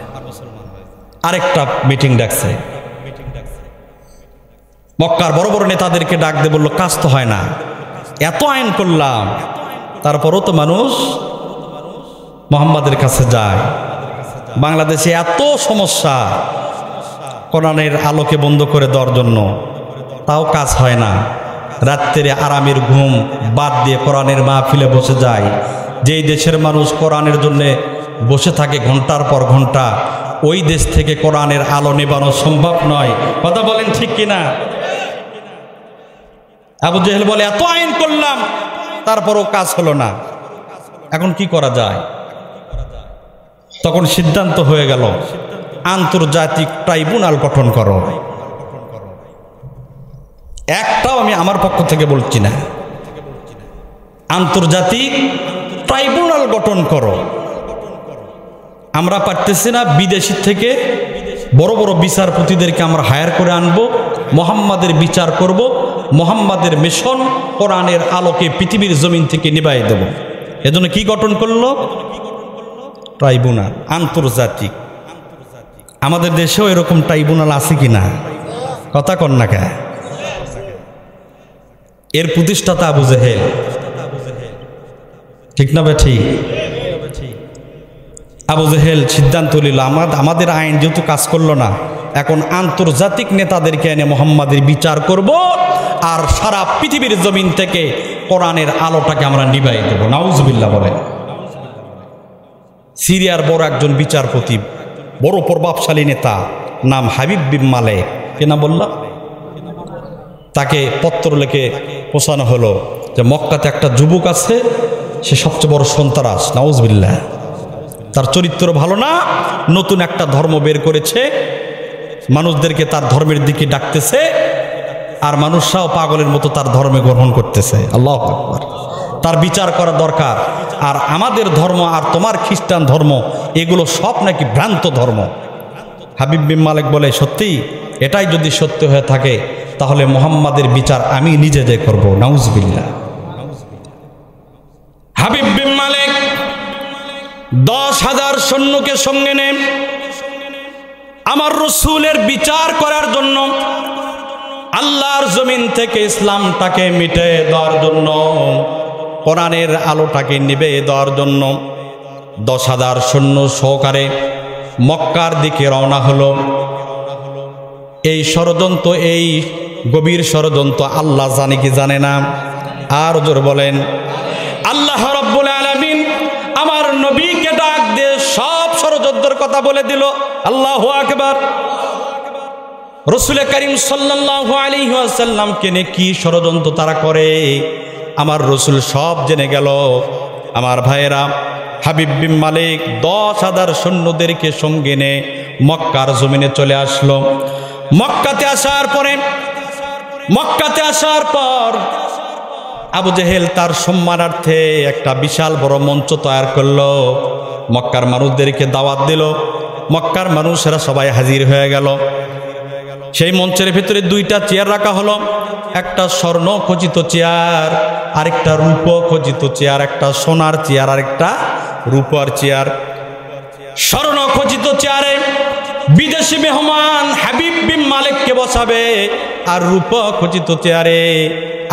আরেকটা মিটিং ডাকছে, মক্কার বড় বড় নেতাদেরকে ডাক দিয়ে বললো, কাজ তো হয় না, এত আইন করলাম, তারপরও তো মানুষ মুহাম্মাদের কাছে যায়। বাংলাদেশে এত সমস্যা কোরআনের আলোকে বন্ধ করে দেওয়ার জন্য, তাও কাজ হয় না। রাত্রে আরামের ঘুম বাদ দিয়ে কোরআনের মাহফিলে বসে যায়। যেই দেশের মানুষ কোরআনের জন্য বসে থাকে ঘন্টার পর ঘন্টা, ওই দেশ থেকে কোরআনের আলো নেবানো সম্ভব নয়। কথা বলেন ঠিক কিনা? আবু জেহেল বলে, এত আইন করলাম তারপরও কাজ হলো না, এখন কি করা যায়? তখন সিদ্ধান্ত হয়ে গেল, আন্তর্জাতিক ট্রাইব্যুনাল গঠন করো। একটাও আমি আমার পক্ষ থেকে বলছি না, আন্তর্জাতিক ট্রাইব্যুনাল গঠন করো। আমরা পারতেছি না, বিদেশি থেকে বড় বড় বিচারপতিদেরকে আমরা হায়ার করে আনবো, মুহাম্মাদের বিচার করব, মুহাম্মাদের মিশন কোরআনের আলোকে পৃথিবীর জমিন থেকে নিভাই দেব। এজন্য কি গঠন করলো? ট্রাইব্যুনাল, আন্তর্জাতিক। আমাদের দেশেও এরকম ট্রাইব্যুনাল আছে কিনা? কথা কন না কে? এর প্রতিষ্ঠাতা আবু জেহেল। ঠিক না ভাই? ঠিক। আবু জেহেল সিদ্ধান্ত নিল, আমাদের আইন যেহেতু কাজ করলো না, এখন আন্তর্জাতিক নেতাদেরকে এনে মুহাম্মাদের বিচার করব, আর সারা পৃথিবীর জমিন থেকে কোরআনের আলোটাকে আমরা নিভাই দেব। নাউজুবিল্লাহ বলেন। সিরিয়ার বড় একজন বিচারপতি, বড় প্রভাবশালী নেতা, নাম হাবিব বিন মালেক, কে না বললাম, তাকে পত্র লিখে পৌঁছানো হলো যে মক্কাতে একটা যুবক আছে, সে সবচেয়ে বড় সন্ত্রাস, নাউজুবিল্লাহ, তার চরিত্র ভালো না, নতুন একটা ধর্ম বের করেছে, মানুষদেরকে তার ধর্মের দিকে ডাকতেছে, আর মানুষরাও পাগলের মতো তার ধর্মে গ্রহণ করতেছে। আল্লাহু আকবার। তার বিচার করা দরকার। আর আমাদের ধর্ম আর তোমার খ্রিস্টান ধর্ম এগুলো সব নাকি ভ্রান্ত ধর্ম। হাবিব বিন মালেক বলে, সত্যি এটাই যদি সত্য হয়ে থাকে তাহলে মুহাম্মাদের বিচার আমি নিজে যে করব। নাউজুবিল্লাহ। হাবিব বিন মালেক 10,000 সৈন্যকে সঙ্গে নেন আমার রসুলের বিচার করার জন্য, আল্লাহর জমিন থেকে ইসলামটাকে মিটে দেওয়ার জন্য, কোরআনের আলোটাকে নিভে দেওয়ার জন্য 10,000 সৈন্য সহকারে মক্কার দিকে রওনা হলো। এই ষড়যন্ত্র, এই গভীর ষড়যন্ত্র আল্লাহ জানে কি জানে না? আর জোর বলেন। আল্লাহ রাব্বুল আলামিন আমার নবীকে ডাক দিয়ে সব ষড়যন্ত্রের কথা বলে দিল। আল্লাহু আকবার। রাসূল করিম সাল্লাল্লাহু আলাইহি ওয়াসাল্লামকে নিয়ে কি ষড়যন্ত্র তারা করে আমার রসুল সব জেনে গেল। আমার ভাইয়েরা, হাবিব বিন মালিক 10,000 সৈন্যদেরকে সঙ্গে নিয়ে মক্কার জমিনে চলে আসলো। মক্কাতে আসার পর আবু জেহেল তার সম্মানার্থে একটা বিশাল বড় মঞ্চ তৈরি করলো, মক্কার মানুষদেরকে দাওয়াত দিল। মক্কার মানুষেরা সবাই হাজির হয়ে গেল। সেই মঞ্চের ভিতরে 2টা চেয়ার রাখা হলো, একটা স্বর্ণ খচিত চেয়ার, আরেকটা রূপ খচিত চেয়ার, একটা সোনার চেয়ার, আরেকটা রূপার চেয়ার। স্বর্ণ খচিত চেয়ারে বিদেশি মেহমান হাবিব বিন মালিককে বসাবে, আর রূপ খচিত চেয়ারে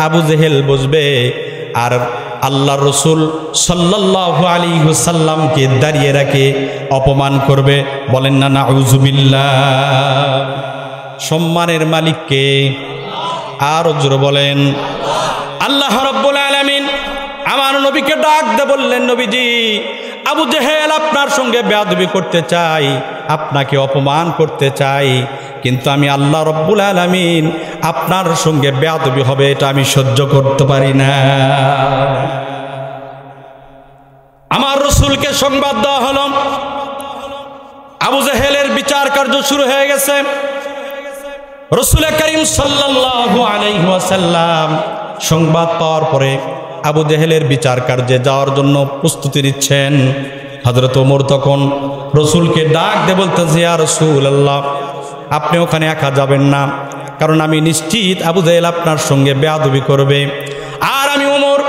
আবু জেহেল বসবে, আর আল্লাহ রসুল সাল্লাল্লাহু আলাইহি ওয়াসাল্লামকে দাঁড়িয়ে রাখে অপমান করবে। বলেন না নাউজুবিল্লাহ। সম্মানের মালিককে আর জোরে বলেন। আল্লাহ রাব্বুল আলামিন আমার নবীকে ডাক দিয়ে বললেন, নবীজি, আবু জেহেল আপনার সঙ্গে বেয়াদবি করতে চাই, আপনাকে অপমান করতে চাই, কিন্তু আমি আল্লাহ রাব্বুল আলামিন আপনার সঙ্গে বেয়াদবি হবে এটা আমি সহ্য করতে পারি না। আমার রাসূলকে সংবাদ দেওয়া হলো আবু জেহেলের বিচার কার্য শুরু হয়ে গেছে। রাসূল করিম সাল্লাল্লাহু আলাইহি ওয়াসাল্লাম সংবাদ পাওয়ার পরে আবু জেহেলের বিচার কার্যে যাওয়ার জন্য প্রস্তুতি নিচ্ছেন। হযরত ওমর তখন রাসূলকে ডাক দিয়ে বলতেছে, ইয়া রাসূলুল্লাহ, আপনি ওখানে একা যাবেন না, কারণ আমি নিশ্চিত আবু জেহেল আপনার সঙ্গে বেয়াদবি করবে, আর আমি ওমর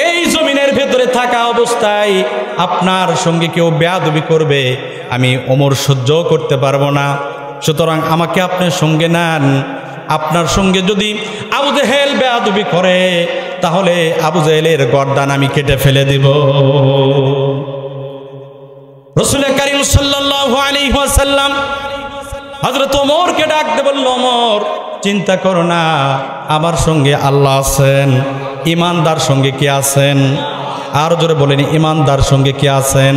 এই জমিনের ভেতরে থাকা অবস্থায় আপনার সঙ্গে কেউ বেয়াদবি করবে, আমি ওমর সহ্য করতে পারবো না। সুতরাং আমাকে আপনার সঙ্গে নেন। আপনার সঙ্গে যদি আবু জেহেল বেয়াদবি করে তাহলে আবু জেহেলের গর্দান আমি কেটে ফেলে দিব। রাসূল করিম সাল্লাল্লাহু আলাইহি ওয়াসাল্লাম হযরত ওমরকে ডাক দিয়ে বলল, ওমর, চিন্তা করো না, আমার সঙ্গে আল্লাহ আছেন, ইমানদার সঙ্গে কে আছেন? আর জোরে বলেন, ইমানদার সঙ্গে কে আছেন?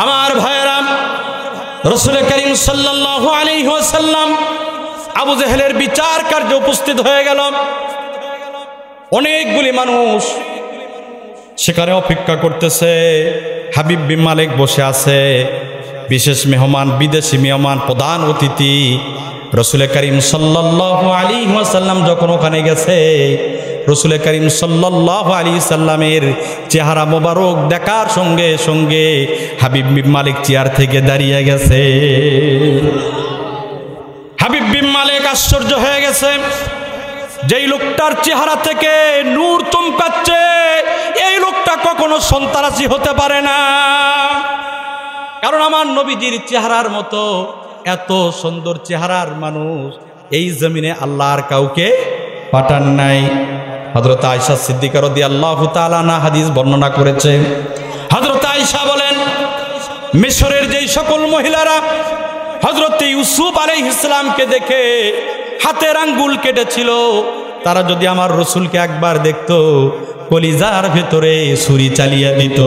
আমার ভাইয়েরা, রাসূল করিম সাল্লাল্লাহু আলাইহি ওয়াসাল্লাম আবু জেহেলের বিচার কার্যে উপস্থিত হয়ে গেল। অনেকগুলি মানুষ সেখানে অপেক্ষা করতেছে। হাবিব বিন মালিক বসে আছে, বিশেষ মেহমান, বিদেশি মেহমান, প্রধান অতিথি রাসূল করিম সাল্লাল্লাহু আলাইহি ওয়াসাল্লাম যখন ওখানে গেছে, রাসূল করিম সাল্লাল্লাহু আলাইহি সাল্লামের চেহারা মোবারক দেখার সঙ্গে সঙ্গে হাবিব বিন মালিক চেয়ার থেকে দাঁড়িয়ে গেছে। হাবিব বিন মালিক আশ্চর্য হয়ে গেছে, যেই লোকটার চেহারা থেকে নূর চমকাচ্ছে, এই লোকটা কখনো সন্ত্রাসী হতে পারে না, কারণ আমার নবীজির চেহারার মতো এত সুন্দর চেহারার মানুষ এই জমিনে আল্লাহর কাউকে পাঠান নাই। হযরত আয়েশা সিদ্দিকা রাদিয়াল্লাহু তাআলা আনহা হাদিস বর্ণনা করেছে। হযরত আয়েশা বলেন, মিশরের যেই সকল মহিলারা হযরত ইউসুফ আলাইহিস সালামকে দেখে হাতের আঙ্গুল কেটেছিল, তারা যদি আমার রসুলকে একবার দেখতো কলিজার ভেতরে ছুরি চালিয়ে দিত।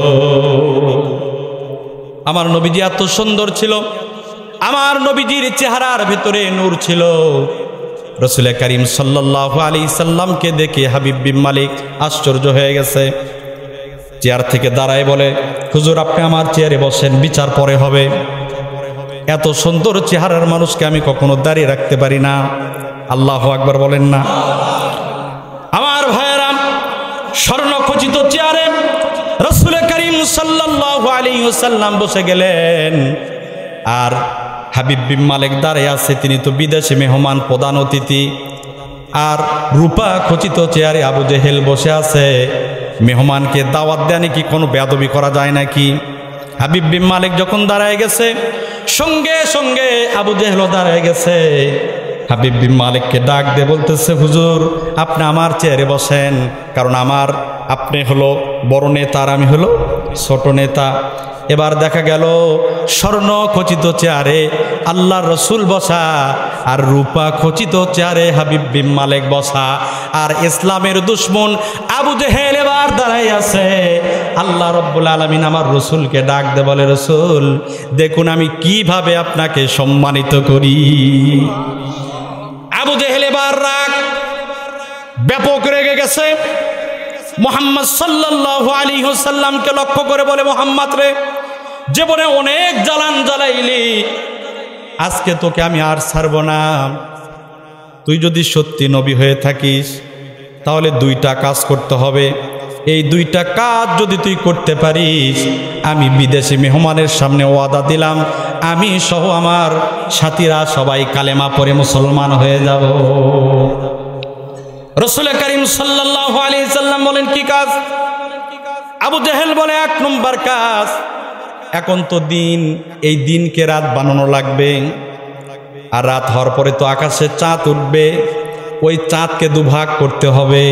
আমার নবীজি এত সুন্দর ছিল, আমার নবীজির চেহারার ভেতরে নূর ছিল। রসুল করিম সাল্লাল্লাহু আলাইহি সাল্লামকে দেখে হাবিব বিন মালিক আশ্চর্য হয়ে গেছে। চেয়ার থেকে দাঁড়ায় বলে, হুজুর আপনি আমার চেয়ারে বসেন, বিচার পরে হবে। এত সুন্দর চেহারার মানুষকে আমি কখনো দাঁড়িয়ে রাখতে পারি না। আল্লাহু আকবার বলেন না। আমার ভাইয়েরা, স্বর্ণখচিত চেয়ারে রাসূল করিম সাল্লাল্লাহু আলাইহি ওয়াসাল্লাম বসে গেলেন, আর হাবিব বিন মালিক দাঁড়িয়ে আছে। তিনি তো বিদেশি মেহমান, প্রধান অতিথি। আর রূপা খচিত চেয়ারে আবু জেহেল বসে আছে। মেহমানকে দাওয়াত দেয়া নাকি কোনো বেয়াদবি করা যায় নাকি? হাবিব বিন মালিক যখন দাঁড়ায় গেছে, সঙ্গে সঙ্গে আবু জেহেলও দাঁড়ায় গেছে। হাবিব বিন মালিককে ডাক দিয়ে বলতেছে, হুজুর আপনি আমার চেয়ারে বসেন, কারণ আপনি হলো বড় নেতা আর আমি হলো ছোট নেতা। এবার দেখা গেল স্বর্ণ খচিত চেয়ারে আল্লাহর রসুল বসা, আর রূপা খচিত চেয়ারে হাবিব বিন মালিক বসা। আর ইসলামের দুশ্মন আবু জেহেল এবার দাঁড়াই আছে। আল্লাহ রব্বুল আলামিন আমার রসুলকে ডাক দে বলে, রসুল দেখুন আমি কিভাবে আপনাকে সম্মানিত করি। আবু জেহেল এবার রাগ, ব্যাপক রেগে গেছে। মুহাম্মদ সাল্লাল্লাহু আলাইহি ওয়াসাল্লামকে লক্ষ্য করে বলে, মুহাম্মদ রে, জীবনে অনেক জ্বালান জ্বালাইলি, আজকে তোকে আমি আর ছাড়ব না। তুই যদি সত্যি নবী হয়ে থাকিস তাহলে দুইটা কাজ করতে হবে। এই দুইটা কাজ যদি তুই করতে পারিস, আমি বিদেশি মেহমানের সামনে ওয়াদা দিলাম, আমি সহ আমার সাথীরা সবাই কালেমা পড়ে মুসলমান হয়ে যাব। রাসূল করিম সাল্লাল্লাহু আলাইহি সাল্লাম বলেন, কি কাজ? আবু জেহেল বলে, 1 নম্বর কাজ, এখন তো দিন, এই দিনকে রাত বানানো লাগবে। আর রাত হওয়ার পরে তো আকাশে চাঁদ উঠবে, ওই চাঁদকে দুভাগ করতে হবে।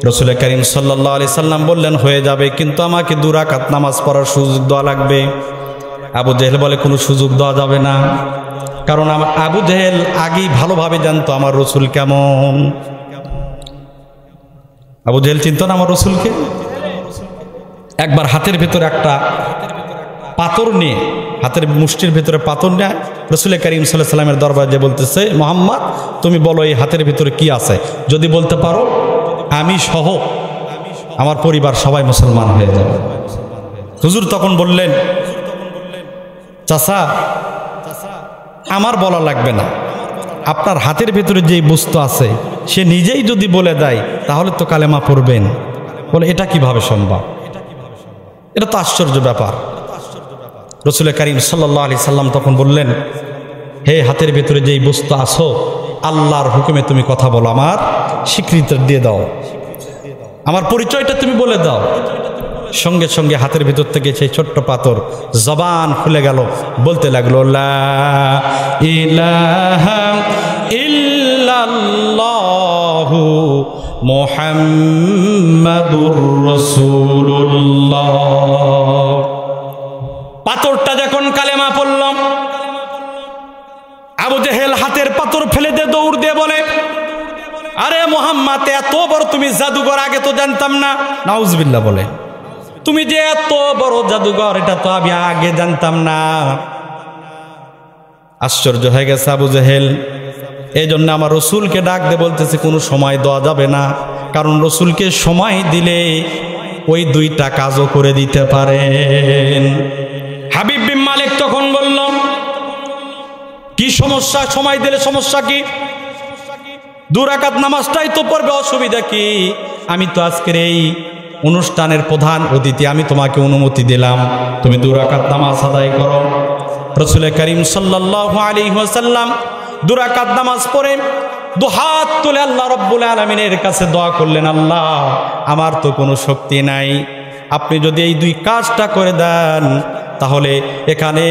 রাসূল করিম সাল্লাল্লাহু আলাইহি সাল্লাম বললেন, হয়ে যাবে, কিন্তু আমাকে 2 রাকাত নামাজ পড়ার সুযোগ দেওয়া লাগবে। আবু জেহেল বলে, কোনো সুযোগ দেওয়া যাবে না, কারণ আবু জেহেল আগেই ভালোভাবে জানতো আমার রসুল কেমন। আবু জেহেল চিনতো না আমার রসুলকে। একবার হাতের ভেতরে একটা পাথর নিয়ে, হাতের মুষ্টির ভেতরে পাথর নেয়, রাসূল করিম সাল্লাল্লাহু আলাইহি সাল্লামের দরবারে যে বলতেছে, মুহাম্মদ তুমি বলো এই হাতের ভেতরে কি আছে, যদি বলতে পারো আমি সহ আমার পরিবার সবাই মুসলমান হয়ে যাবে। হুজুর তখন বললেন, চাচা আমার বলা লাগবে না, আপনার হাতের ভেতরে যেই বস্তু আছে সে নিজেই যদি বলে দেয় তাহলে তো কালেমা পড়বেন। বলে, এটা কিভাবে সম্ভব? এটা তো আশ্চর্য ব্যাপার। রাসূল করিম সাল্লাল্লাহু আলাইহি সাল্লাম তখন বললেন, হে হাতের ভেতরে যেই বস্তু আছো, আল্লাহর হুকুমে তুমি কথা বলো, আমার স্বীকৃতি দিয়ে দাও, আমার পরিচয়টা তুমি বলে দাও। সঙ্গে সঙ্গে হাতের ভেতর থেকে সেই ছোট্ট পাথর জবান খুলে গেল, বলতে লাগলো, লা ইলাহা ইল্লাল্লাহু মুহাম্মাদুর রাসূলুল্লাহ। পাথরটা যখন কালেমা পড়ল, আবু জেহেল হাতের পাথর ফেলে দিয়ে দৌড় দিয়ে বলে, আরে মুহাম্মদ এত বড় তুমি জাদুঘর, আগে তো জানতাম না। নাউজুবিল্লাহ বলে, তুমি যে এত বড় জাদুঘর এটা তো আমি আগে জানতাম না। আশ্চর্য হয়ে গেছে আবু জেহেল। এই জন্য আমার রসুলকে ডাক দিয়ে বলতেছে, কোনো সময় দেওয়া যাবে না, কারণ রসুলকে সময় দিলে ওই 2টা কাজও করে দিতে পারেন। হাবিব বিন মালিক তখন বলল, কি সমস্যা? সময় দিলে সমস্যা কি? 2 রাকাত নামাজটাই তো পড়বে, অসুবিধা কি? আমি তো আজকের এই অনুষ্ঠানের প্রধান অতিথি, আমি তোমাকে অনুমতি দিলাম, তুমি 2 রাকাত নামাজ আদায় করো। রাসূল করিম সাল্লাল্লাহু আলাইহি ওয়াসাল্লাম 2 রাকাত নামাজ পড়ে 2 হাত তুলে আল্লাহ রব্বুল আলামিনের কাছে দোয়া করলেন, আল্লাহ আমার তো কোনো শক্তি নাই, আপনি যদি এই 2 কাজটা করে দেন তাহলে এখানে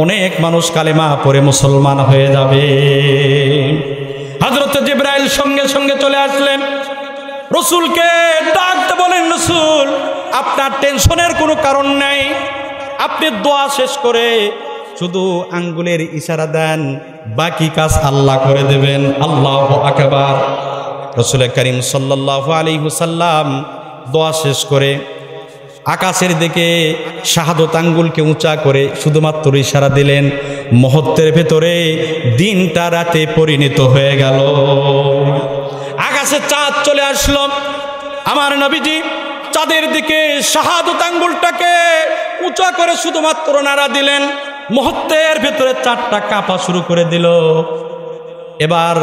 অনেক মানুষ কালেমা পড়ে মুসলমান হয়ে যাবে। হযরত জিবরাইল সঙ্গে সঙ্গে চলে আসলেন। রসুলকে ডাকতে বলেন, রসুল আপনার টেনশনের কোনো কারণ নাই, আপনি দোয়া শেষ করে শুধু আঙ্গুলের ইশারা দেন, বাকি কাজ আল্লাহ করে দেবেন। আল্লাহু আকবার। রসুল করিম সাল্লাল্লাহু আলাইহি ওয়াসাল্লাম দোয়া শেষ করে আকাশের দিকে শাহাদত আঙ্গুলকে উঁচা করে শুধুমাত্র ইশারা দিলেন, মুহূর্তের ভেতরে দিনটা রাতে পরিণত হয়ে গেল। আকাশে চাঁদ চলে আসলো। আমার নবীজি চাঁদের দিকে শাহাদত আঙ্গুলটাকে উঁচা করে শুধুমাত্র নাড়া দিলেন, মুহূর্তের ভেতরে চাঁদটা কাঁপা শুরু করে দিল। এবার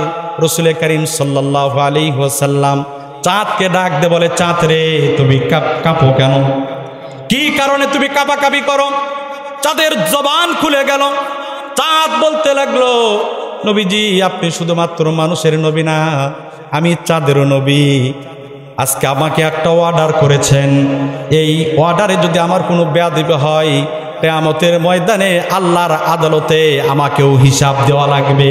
রসুল করিম সাল্লাল্লাহু আলাইহি ওয়াসাল্লাম চাঁদকে ডাক দে বলে, চাঁদ রে তুমি কাঁপো কেন? কি কারণে তুমি কাঁপাকাঁপি করো? চাঁদের জবান খুলে গেল। চাঁদ বলতে লাগলো, নবীজি আপনি শুধুমাত্র মানুষের নবী না, আমি চাঁদেরও নবী। আজকে আমাকে একটা অর্ডার করেছেন, এই অর্ডারে যদি আমার কোনো বেয়াদবি হয়, কিয়ামতের ময়দানে আল্লাহর আদালতে আমাকেও হিসাব দেওয়া লাগবে।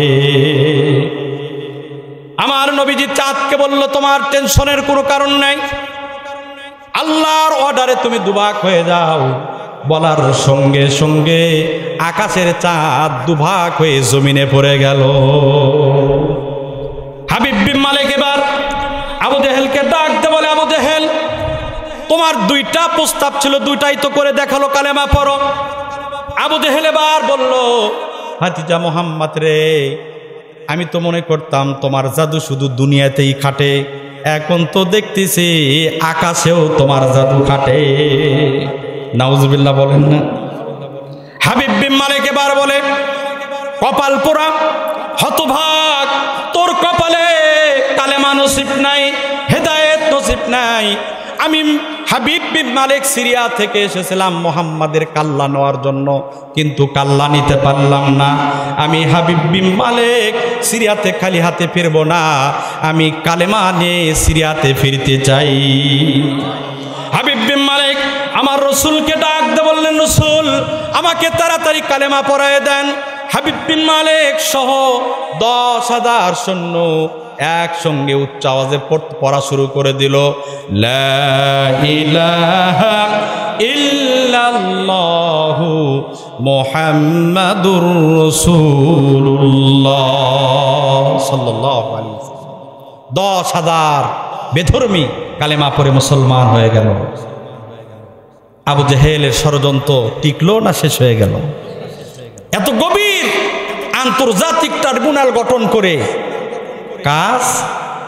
আমার নবীজি চাঁদকে বলল, তোমার টেনশনের কোনো কারণ নাই, আল্লাহর অর্ডারে তুমি দুভাগ হয়ে যাও। বলার সঙ্গে সঙ্গে আকাশের চাঁদ দুভাগ হয়ে জমিনে পড়ে গেল। হাবিব বিন মালিক এবার আবু জেহেলকে ডাকতে বলে, আবু জেহেল তোমার দুইটা প্রস্তাব ছিল, দুইটাই তো করে দেখালো, কালেমা পড়ো। আবু জেহেল এবার বলল, ভাতিজা মুহাম্মদ রে, আমি তো মনে করতাম তোমার জাদু শুধু দুনিয়াতেই খাটে, এখন তো দেখতেছি আকাশেও তোমার জাদু খাটে। নাউজুবিল্লাহ বলেন না। হাবিব বিন মালিক এবার বলে, কপাল পোড়া হতভাগ, তোর কপালে কালেমা নসিব নাই, হেদায়েত নসিব নাই। আমি হাবিব বিন মালিক সিরিয়া থেকে এসেছিলাম মুহাম্মাদের কাল্লা নেওয়ার জন্য, কিন্তু কাল্লা নিতে পারলাম না। আমি হাবিব বিন মালিক সিরিয়াতে খালি হাতে ফিরবো না, আমি কালেমা নিয়ে সিরিয়াতে ফিরতে চাই। হাবিব বিন মালিক আমার রসুলকে ডাক দিয়ে বললেন, রসুল আমাকে তাড়াতাড়ি কালেমা পড়ায় দেন। হাবিব বিন মালিক সহ 10,000 সৈন্য একসঙ্গে উচ্চ আওয়াজে পড়া শুরু করে দিল, লা ইলাহা ইল্লাল্লাহু মুহাম্মাদুর রাসূলুল্লাহ সাল্লাল্লাহু আলাইহি ওয়াসাল্লাম। 10,000 বেধর্মী কালেমা পড়ে মুসলমান হয়ে গেল। আবু জেহেলের ষড়যন্ত্র টিকলো না শেষ হয়ে গেল? এত গভীর আন্তর্জাতিক ট্রাইব্যুনাল গঠন করে কাজ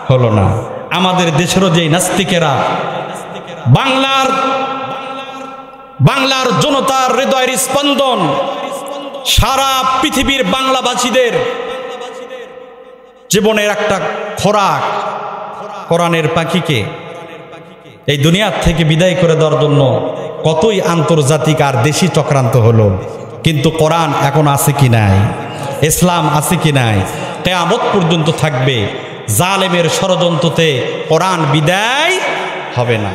হলো না। আমাদের দেশেরও যে নাস্তিকেরা বাংলার জনতার হৃদয়ের স্পন্দন, সারা পৃথিবীর বাংলাভাষীদের জীবনের একটা খোরাক, কোরআনের পাখিকে এই দুনিয়ার থেকে বিদায় করে দেওয়ার জন্য কতই আন্তর্জাতিক আর দেশি চক্রান্ত হলো, কিন্তু কোরআন এখন আছে কি নাই, ইসলাম আছে কি নাই, কিয়ামত পর্যন্ত থাকবে। জালেমের ষড়যন্ত্রতে কোরআন বিদায় হবে না।